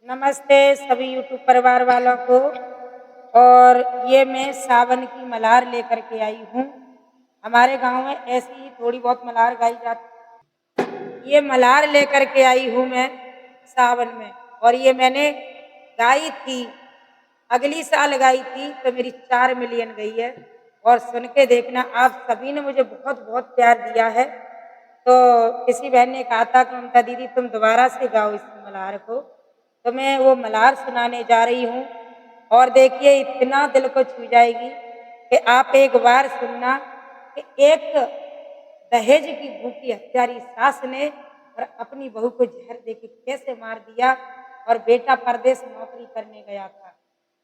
नमस्ते सभी यूट्यूब परिवार वालों को। और ये मैं सावन की मल्हार लेकर के आई हूँ। हमारे गांव में ऐसी ही थोड़ी बहुत मल्हार गाई जाती। ये मल्हार लेकर के आई हूँ मैं सावन में, और ये मैंने गाई थी, अगली साल गाई थी तो मेरी 4 मिलियन गई है। और सुन के देखना, आप सभी ने मुझे बहुत बहुत प्यार दिया है। तो किसी बहन ने कहा था कि ममता दीदी तुम दोबारा से गाओ इस मल्हार को, तो मैं वो मल्हार सुनाने जा रही हूँ। और देखिए इतना दिल को छू जाएगी कि आप एक बार सुनना कि एक दहेज की भूखी हत्यारी सास ने और अपनी बहू को जहर देके कैसे मार दिया, और बेटा परदेश नौकरी करने गया था।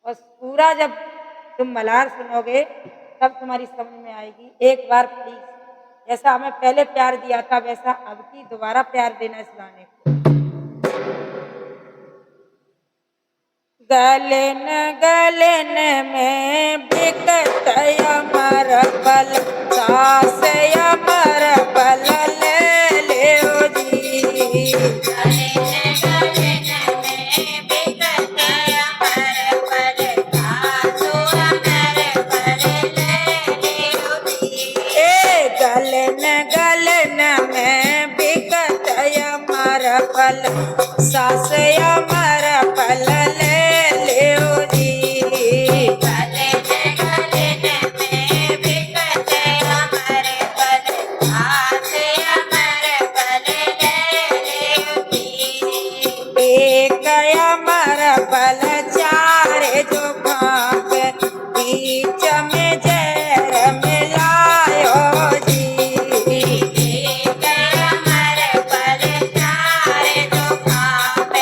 और पूरा जब तुम मल्हार सुनोगे तब तुम्हारी समझ में आएगी। एक बार प्लीज, जैसा हमें पहले प्यार दिया था वैसा अब की दोबारा प्यार देना इस गाने को। गलन गलन में बिकत अमर बल, सास अमर बल ले लियो जी। गलन गलन में बिकत अमर बल, सास अमर बल ले लियो जी। ए गलन गलन में बिकत अमर बल, सास अमर बल ले लियो जी। गलन गलन में बिकत अमर बल, सास अमर बल ले लियो जी। एक अमर बल चारे जो भाग, बीच में जहर मिलायो जी। एक अमर बल चारे जो भाग,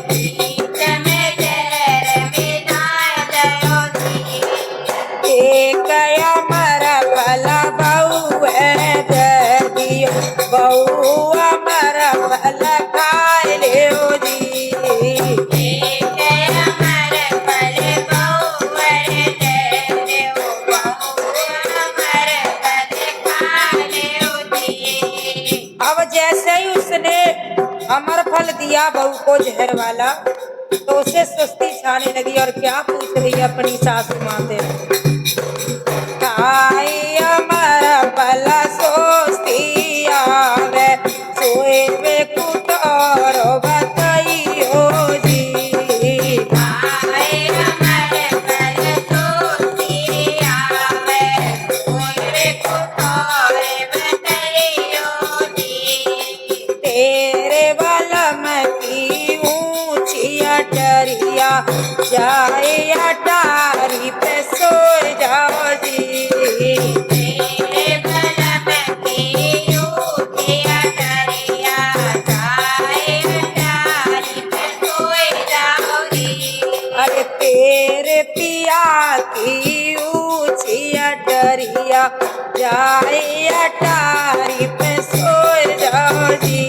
बीच में जहर मिलायो जी। एक अमर बल बहू दे दियो, बहू अमर बल खाए लियो जी। एक अमर बल बहू दे दियो, बहू अमर बल खाए लियो जी। अब जैसे ही उसने अमर फल दिया बहू को जहर वाला, तो उसे सुस्ती छाने लगी और क्या पूछ रही अपनी सासू माँ से, खाई अमर फल सोचती आवे, सोए वे कुटोर बताइयो जी। खाई अमर फल सोचती आवे, सोए वे कुटोर बताइयो जी। तेरे बलम की ऊंची अटरिया, जाए अटारी पे सोए जाओ जी। तेरे बलम की ऊंची अटरिया, जाए अटारी पे सोए जाओ जी। अरे तेरे पिया की ऊंची अटरिया, जाए अटारी पे सोए जाओ जी।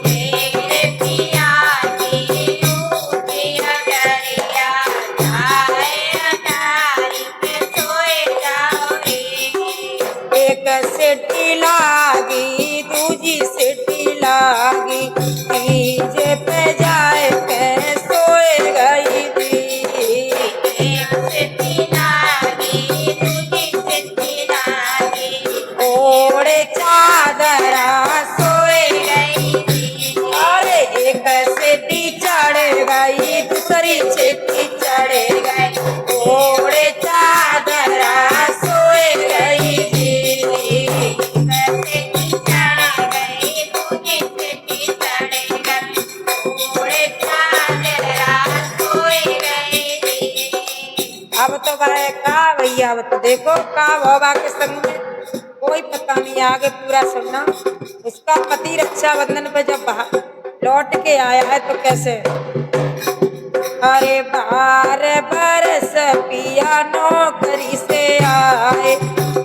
तेरे पिया की ऊंची अटरिया, जाए अटारी पे सोए जाओ जी। एक सीटी लागी, दूजी सीटी लागी, तीजे पे जाए के सोए गई थी। एक सीटी लागी, दूजी सीटी लागी, ओढ़े चादरा सोए गई थी। अरे एक सीटी चढ़ गई, दूसरी सीटी चढ़ गई, ओढ़े चादरा सोए गई थी। एक सीटी चढ़ गई, दूसरी सीटी चढ़ गई, ओढ़े चादरा सोए गई थी। अब तो भाई का भैया, अब तो देखो का बाबा के संग में कोई पता नहीं, आगे पूरा सुनना। उसका पति रक्षाबंधन पे जब लौट के आया है तो कैसे, अरे 12 बरस पिया नौकरी से आए,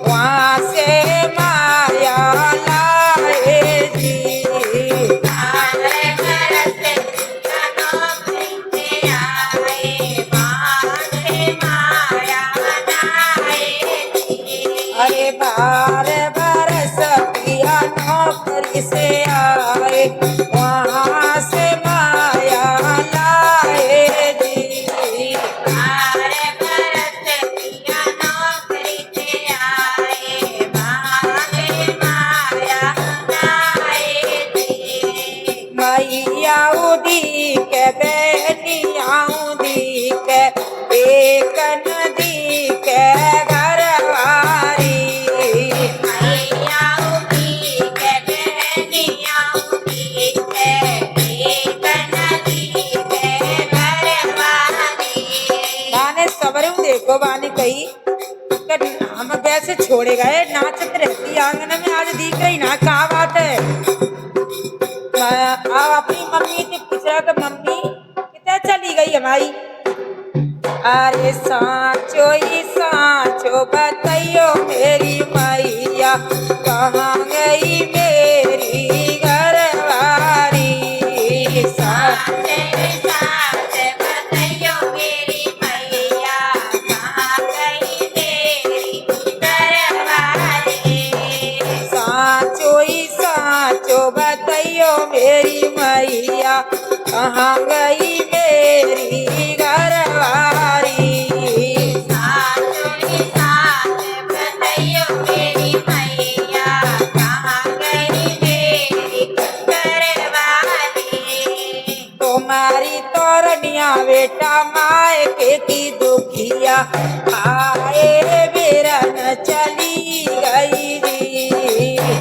वहाँ से माया लाए जी। 12 बरस पिया नौकरी से आए, वहाँ से माया लाए जी। अरे 12 बरस पिया नौकरी से आए, वहाँ से माया लाए मैया दी के बेनिया दी के एक नदी के घरवारी मैया दी के बेनिया दी के एक नदी के घरवारी। बाने सबरे देखो बाने कही नाम कैसे छोड़े गए नाचत रहती आंगन में आज दिख रही ना क्या बात है। आप अपनी मम्मी से पूछ रहा कि मम्मी कितने चली गई हमारी। अरे साचो ही साचो बताइयो मेरी मैया कहाँ गई मेरी घरवारी। साचे साचे बताइयो मेरी मैया कहाँ गई मेरी घरवारी। साचो ही साचो बताइयो मेरी मैया कहाँ गई मेरी घरवारी। साचो ही साच बताइयो मेरी मैया कहाँ गई मेरी घरवारी। तुम्हारी तोरनिया बेटा मायके की दुखिया आए बेरन चली गई जी।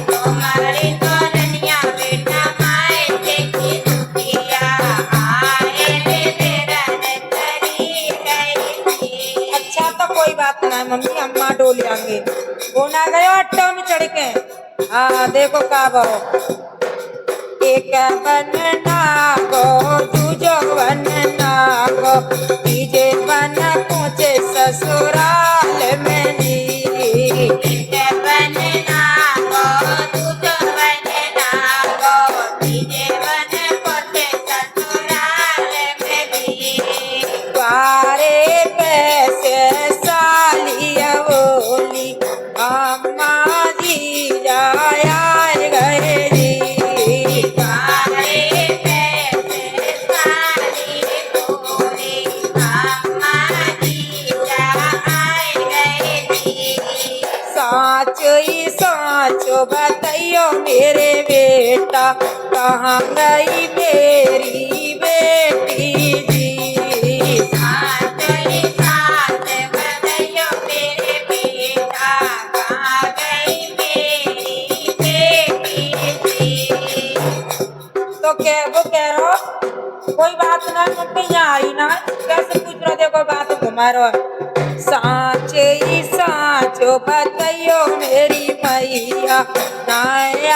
तुम्हारी तोरनिया बेटा मायके की दुखिया आए बेरन चली गई। अच्छा तो कोई बात ना मम्मी अम्मा डोल आएंगे वो ना गए ऑटो में चढ़ के। हाँ देखो का बहु एक बन नागो दूजो बन नागो तीजे बन पहुँचे ससुराल में जी। एक बन नागो दूजो बन नागो तीजे बन पहुँचे ससुराल में जी। बारे पैसे सालिया बोली अम्मा जी जाया गए जी। साचो ही साचो बताइयो मेरे बेटा कहाँ गई मेरी बेटी जी। साचो ही साच बताइयो मेरे बेटा कहाँ गई मेरी बेटी जी। तो क्या वो कह रहा कोई बात ना मम्मी यहाँ आई ना कैसे पूछ रहे देखो बात घुमा रहा। साचे ही साचो बताइयो मेरी मैया ना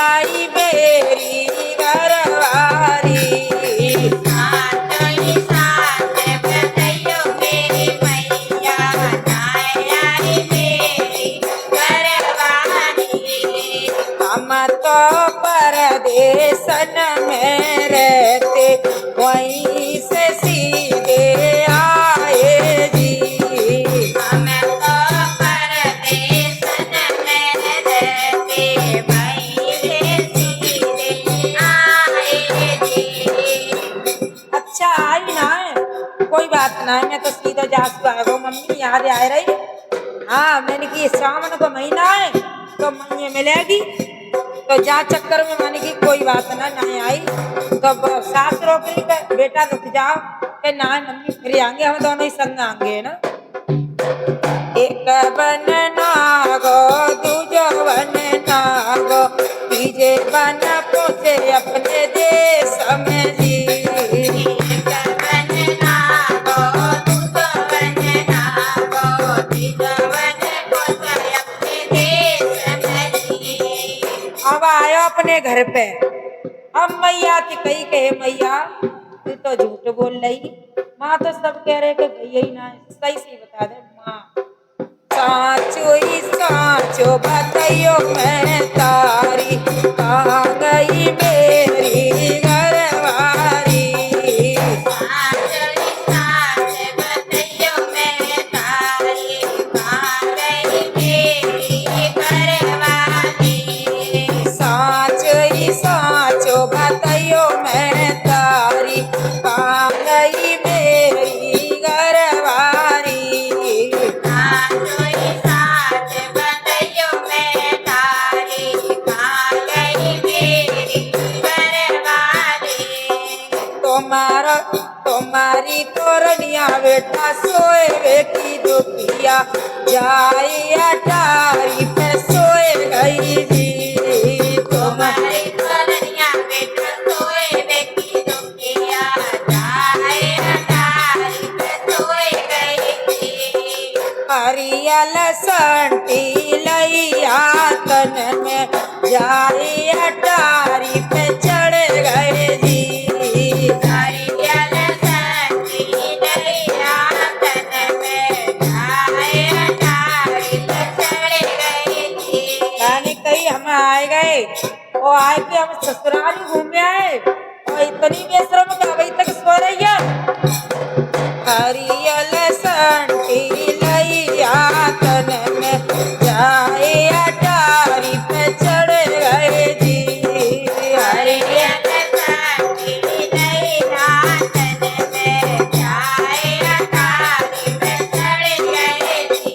आई मेरी घरवारी। साचो ही साच बताइयो मेरी मैया ना आई मेरी घरवारी। हम तो परदेसन में रहते वहीं से सीधे आए जी। हमें तो परदेसन में रहते वहीं से सीधे आए जी। अच्छा आई ना कोई बात ना है मैं तो सीधा जासू आएगा मम्मी याद आ रही। हाँ मैंने की सावन का महीना है तो महीने मिलेगी तो जा चक्कर में माने की कोई बात ना आई तो सास रोकरी का बेटा रुक जाओ के ना मम्मी फिर आएंगे हम दोनों ही संग आएंगे है ना। एक बन नागो दूजो बन नागो तीजे बन पहुँचे अपने देश में जी। एक बन नागो दूजो बन नागो तीजो बन पहुँचे अपने देश में जी। अब आयो अपने घर पे अब मैया की कही कहे मैया तू तो झूठ बोल रही माँ तो सब कह रहे कि गई ही ना सही सही बता दे माँ। साचो ही साचो बताइयो मैं तारी कहाँ गई मेरी घरवारी। साचो ही साच बताइयो मैं तारी कहाँ गई मेरी घरवारी। साचो ही साचो बताइयो मैं तारी कहाँ गई मेरी घरवारी। साचो ही साच बताइयो मैं तारी कहाँ गई मेरी घरवारी। तुम्हारी तोरनिया बेटा सोए वे की दुखिया जाए अटारी पे सोए गई जी। तुम्हारी तोरनिया बेटा सोए वे की दुखिया जाए अटारी पे सोए गई थी। हरियल संटी लैया तन में जाए अटारी पे चढ़ गए जी। हरियल संटी लैया तन में जाए अटारी पे चढ़ गई थी। यानी कहीं हम आए गए और आए के हम ससुराल घूमे आए और इतनी बेशरम का अभी तक सो रही है। हरियल संटी लैया तन में जाए अटारी पे चढ़ गए जी। हरियल संटी लैया तन में जाए अटारी पे चढ़ गई थी।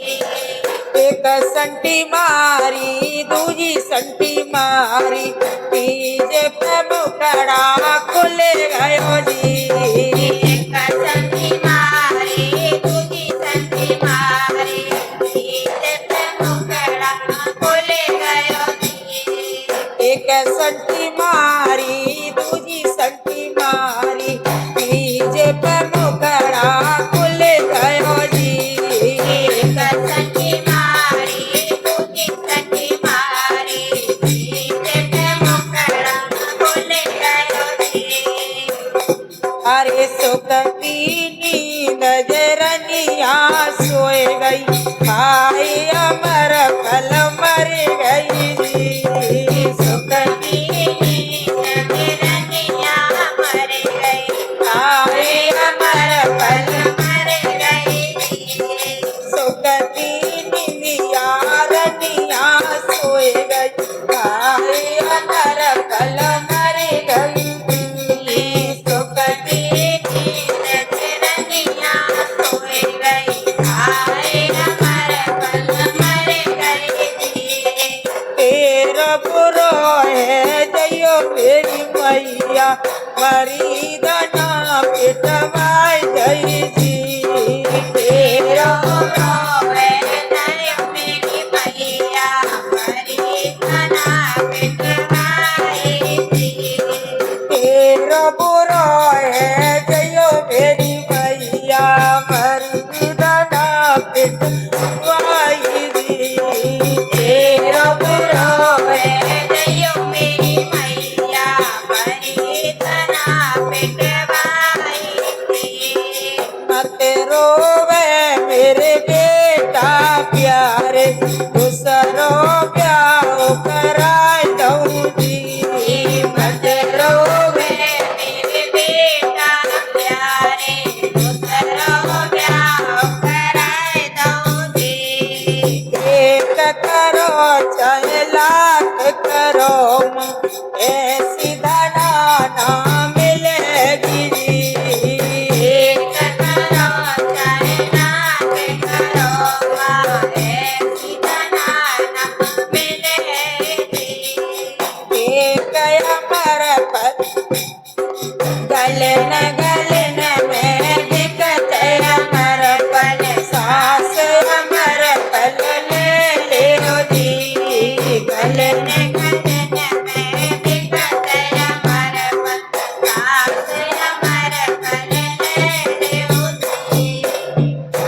एक संटी मारी दूजी संटी मारी तीजे पे मुकड़ा खुल गयो जी। एक संटी मारी दूजी संटी मारी तीजे पे मुकड़ा खुल गयो जी। एक संटी मारी दूजी संटी मारी तीजे पे मुकड़ा खुल गयो जी। एक संटी मारी दूजी संटी मारी तीजे पे मुकड़ा खुल गयो जी। अरे सुकती नींद जरनिया सोए गई भाई अमर फल मर गई जी। सुकती नींद जरनिया मर गई भाई अमर फल मर गई थी। सुकती नींदिया रनिया सोए गई भाई अमर फल मर गई जी। सुकती नींद जरनिया सोए गई भाई अमर फल मर गई थी। तेरा बुरो है जयो मेरी मैया मरी दना पिटवाई गई जी। तेरा रोवे दयो मेरी मैया मरी तना पिटवाई थी। तेरा बुरो है जयो मेरी मैया मरी दना पिटवाई जी। तेरा बुरो रोवे दयो मेरी मैया मरी तना पिटवाई थी। मत रोवे मेरे बेटा प्यारे दूसरो ब्याह कराए दऊं जी। मत रोवे मेरे बेटा प्यारे दूसरो ब्याह कराए दूंगी। एक करो चाहे लाख करो ऐसी धना ना मिलेगी जी। एक करो चाहे नाक करो ऐसी धना न मिलेगी। एक अमर पर गलन गलन में दिक्कत अमर पल सास अमर पल ले लो जी। गलन गलन में दिक्कत अमर पल सास